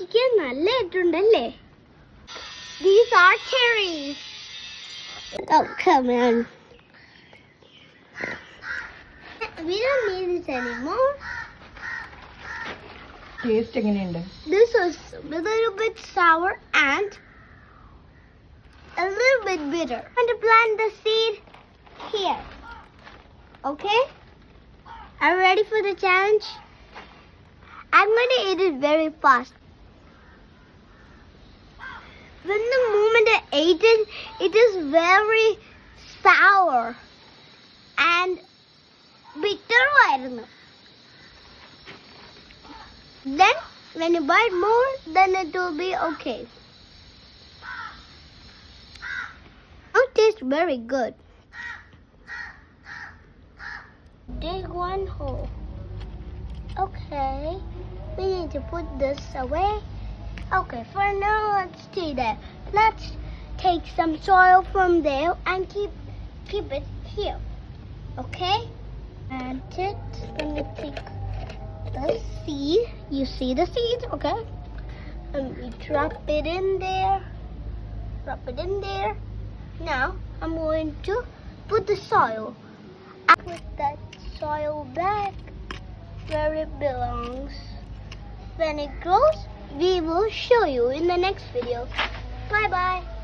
കഴിക്കാൻ നല്ല ഇട്ടുണ്ടല്ലേ? These are cherries. Oh, come on. We don't need this anymore. Taste എങ്ങനെയുണ്ട്? This is a little bit sour and a little bit bitter. I'm going to plant the seed here. Okay? Are you ready for the challenge? I'm going to eat it very fast. When the moment I ate it, it is very sour and bitter. Then, when you bite more, then it will be okay. It tastes very good. Dig one hole. Okay, we need to put this away. Okay, for now, let's stay there. Let's take some soil from there and keep it here. Okay? And let me take the seed. You see the seeds? Okay. And we drop it in there. Drop it in there. Now, I'm going to put the soil. I put that soil back where it belongs. When it grows, we will show you in the next video. Bye bye.